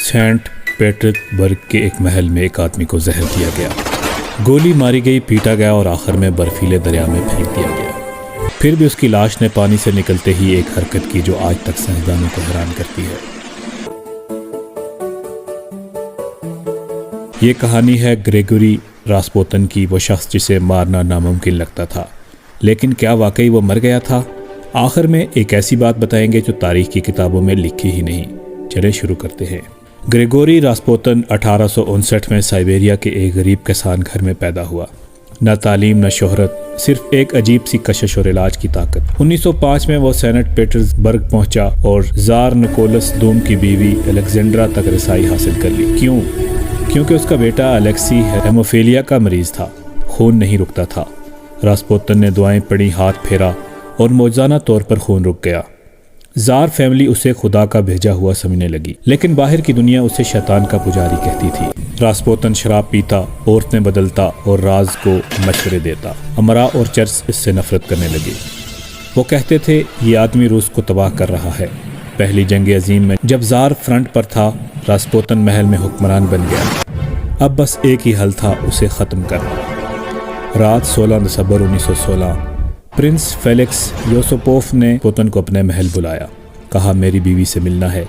Saint Patrick برگ کے ایک محل میں ایک آدمی کو زہر دیا گیا، گولی ماری گئی، پیٹا گیا اور آخر میں برفیلے دریا میں پھینک دیا گیا۔ پھر بھی اس کی لاش نے پانی سے نکلتے ہی ایک حرکت کی جو آج تک سائنسدانوں کو حیران کرتی ہے۔ یہ کہانی ہے گریگوری راسپوتن کی، وہ شخص جسے مارنا ناممکن لگتا تھا، لیکن کیا واقعی وہ مر گیا تھا؟ آخر میں ایک ایسی بات بتائیں گے جو تاریخ کی کتابوں میں لکھی ہی نہیں۔ چلیں شروع کرتے ہیں۔ گریگوری راسپوتن 1859 میں سائبیریا کے ایک غریب کسان گھر میں پیدا ہوا۔ نہ تعلیم نہ شہرت، صرف ایک عجیب سی کشش اور علاج کی طاقت۔ 1905 میں وہ سینٹ پیٹرز برگ پہنچا اور زار نکولس دوم کی بیوی الیگزینڈرا تک رسائی حاصل کر لی۔ کیوں؟ کیونکہ اس کا بیٹا الیکسی ہیموفیلیا کا مریض تھا، خون نہیں رکتا تھا۔ راسپوتن نے دعائیں پڑھی، ہاتھ پھیرا اور معجزانہ طور پر خون رک گیا۔ زار فیملی اسے خدا کا بھیجا ہوا سمجھنے لگی، لیکن باہر کی دنیا اسے شیطان کا پجاری کہتی تھی۔ راسپوتن شراب پیتا، عورتیں بدلتا اور راز کو مشورے دیتا۔ امرا اور چرچ اس سے نفرت کرنے لگے۔ وہ کہتے تھے یہ آدمی روس کو تباہ کر رہا ہے۔ پہلی جنگ عظیم میں جب زار فرنٹ پر تھا، راسپوتن محل میں حکمران بن گیا۔ اب بس ایک ہی حل تھا، اسے ختم کرنا۔ رات 16 دسمبر 1916 پرنس فیلکس یوسپوف نے پوتن کو اپنے محل بلایا، کہا میری بیوی سے ملنا ہے۔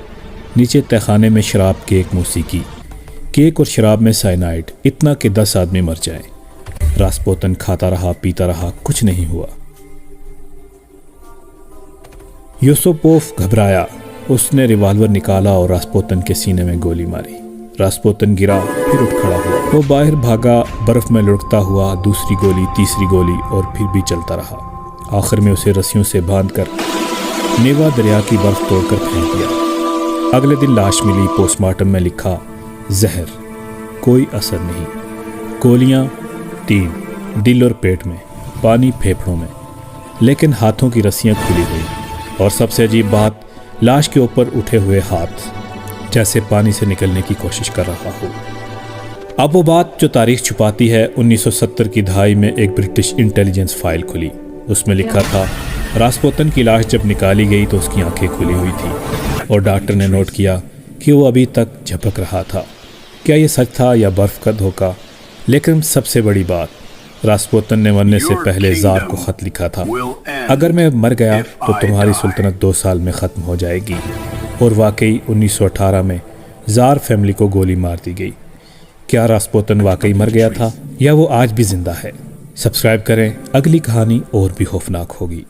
نیچے تہخانے میں شراب، کیک، موسیقی، کیک اور شراب میں سائنائڈ، اتنا کہ 10 آدمی مر جائیں۔ راسپوتن کھاتا رہا، پیتا رہا، کچھ نہیں ہوا۔ یوسپوف گھبرایا، اس نے ریوالور نکالا اور راسپوتن کے سینے میں گولی ماری۔ راسپوتن گرا، پھر اٹھ کھڑا ہوا۔ وہ باہر بھاگا، برف میں لڑکتا ہوا، دوسری گولی، تیسری گولی، اور پھر بھی چلتا رہا۔ آخر میں اسے رسیوں سے باندھ کر نیوا دریا کی برف توڑ کر پھینک دیا۔ اگلے دن لاش ملی، پوسٹ مارٹم میں لکھا زہر، کوئی اثر نہیں، گولیاں 3، دل اور پیٹ میں، پانی پھیپھڑوں میں، لیکن ہاتھوں کی رسیاں کھلی ہوئی، اور سب سے عجیب بات، لاش کے اوپر اٹھے ہوئے ہاتھ جیسے پانی سے نکلنے کی کوشش کر رہا ہو۔ اب وہ بات جو تاریخ چھپاتی ہے۔ 1970 کی دہائی میں ایک برٹش انٹیلیجنس فائل کھلی، اس میں لکھا تھا راسپوتن کی لاش جب نکالی گئی تو اس کی آنکھیں کھلی ہوئی تھی، اور ڈاکٹر نے نوٹ کیا کہ وہ ابھی تک جھپک رہا تھا۔ کیا یہ سچ تھا یا برف کا دھوکہ؟ لیکن سب سے بڑی بات، راسپوتن نے مرنے سے پہلے زار کو خط لکھا تھا، اگر میں مر گیا تو تمہاری سلطنت 2 سال میں ختم ہو جائے گی۔ اور واقعی 1918 میں زار فیملی کو گولی مار دی گئی۔ کیا راسپوتن واقعی مر گیا تھا یا وہ آج بھی زندہ ہے؟ سبسکرائب کریں، اگلی کہانی اور بھی خوفناک ہوگی۔